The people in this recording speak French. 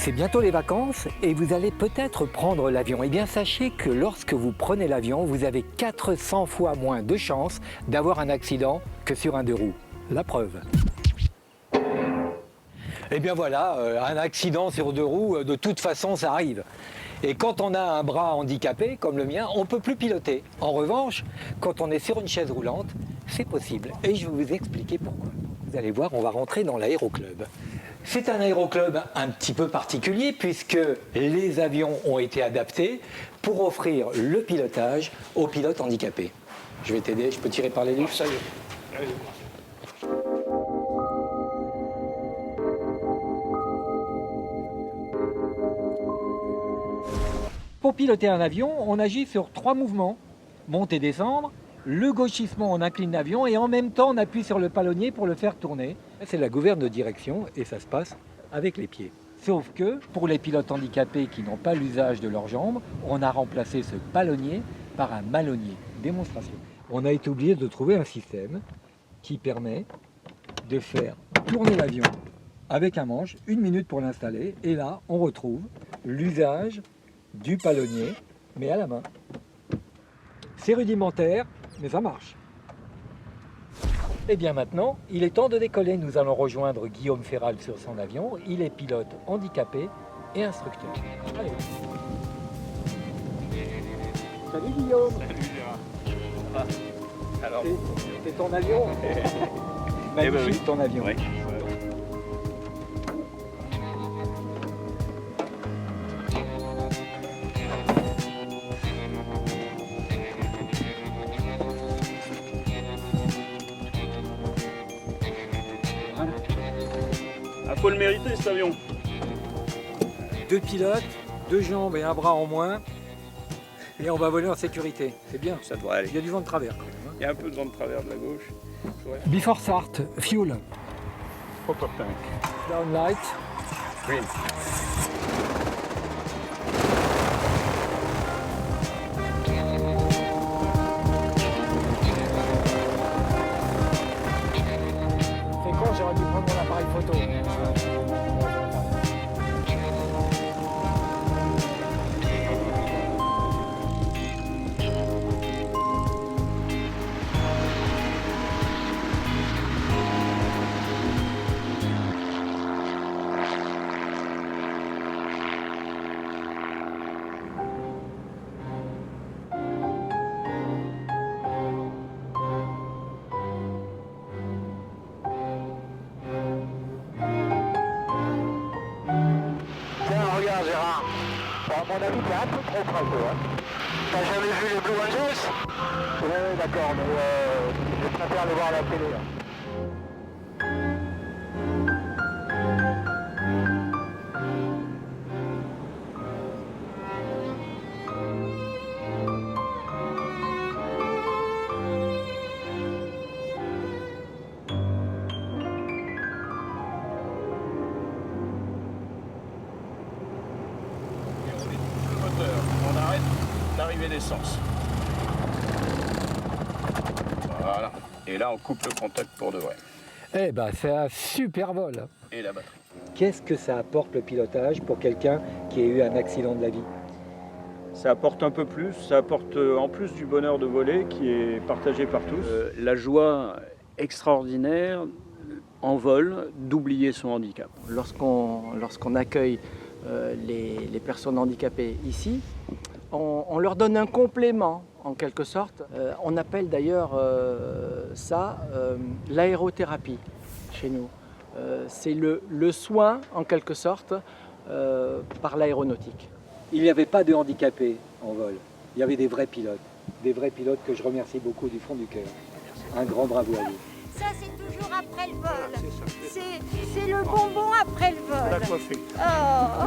C'est bientôt les vacances et vous allez peut-être prendre l'avion. Eh bien, sachez que lorsque vous prenez l'avion, vous avez 400 fois moins de chances d'avoir un accident que sur un deux roues. La preuve. Eh bien voilà, un accident sur deux roues, de toute façon, ça arrive. Et quand on a un bras handicapé, comme le mien, on ne peut plus piloter. En revanche, quand on est sur une chaise roulante, c'est possible. Et je vais vous expliquer pourquoi. Vous allez voir, on va rentrer dans l'aéroclub. C'est un aéroclub un petit peu particulier puisque les avions ont été adaptés pour offrir le pilotage aux pilotes handicapés. Je vais t'aider, je peux tirer par les livres, ça y est. Allez. Pour piloter un avion, on agit sur 3 mouvements. Monter, descendre, le gauchissement, on incline l'avion et en même temps on appuie sur le palonnier pour le faire tourner. C'est la gouverne de direction et ça se passe avec les pieds. Sauf que pour les pilotes handicapés qui n'ont pas l'usage de leurs jambes, on a remplacé ce palonnier par un malonnier. Démonstration. On a été obligé de trouver un système qui permet de faire tourner l'avion avec un manche, 1 minute pour l'installer et là on retrouve l'usage du palonnier, mais à la main. C'est rudimentaire, mais ça marche. Et bien maintenant, il est temps de décoller. Nous allons rejoindre Guillaume Ferral sur son avion. Il est pilote handicapé et instructeur. Allez. Salut Guillaume. Salut Gérard. Ça va? Alors, c'est ton avion. Magnifique, oui. ton avion. Oui. Il faut le mériter cet avion. 2 pilotes, 2 jambes et un bras en moins. Et on va voler en sécurité. C'est bien. Ça devrait aller. Il y a du vent de travers quand même. Il y a un peu de vent de travers de la gauche. Before start, fuel. Pop-up tank. Down light. Green. C'est con, j'aurais dû prendre mon appareil photo. Regarde Gérard, à mon avis t'es un peu trop creux, hein. T'as jamais vu les Blue Angels? Oui d'accord, mais je préfère les voir à la télé. Hein. On arrête l'arrivée d'essence. Voilà. Et là, on coupe le contact pour de vrai. Eh ben, c'est un super vol. Et la batterie. Qu'est-ce que ça apporte le pilotage pour quelqu'un qui a eu un accident de la vie? Ça apporte un peu plus, ça apporte en plus du bonheur de voler qui est partagé par tous. La joie extraordinaire en vol d'oublier son handicap. Lorsqu'on accueille les personnes handicapées ici, on leur donne un complément en quelque sorte. On appelle d'ailleurs ça l'aérothérapie chez nous. C'est le soin en quelque sorte par l'aéronautique. Il n'y avait pas de handicapés en vol. Il y avait des vrais pilotes que je remercie beaucoup du fond du cœur. Un grand bravo à vous. Ça, c'est toujours après le vol. C'est le bonbon après le vol. La coiffée. Oh.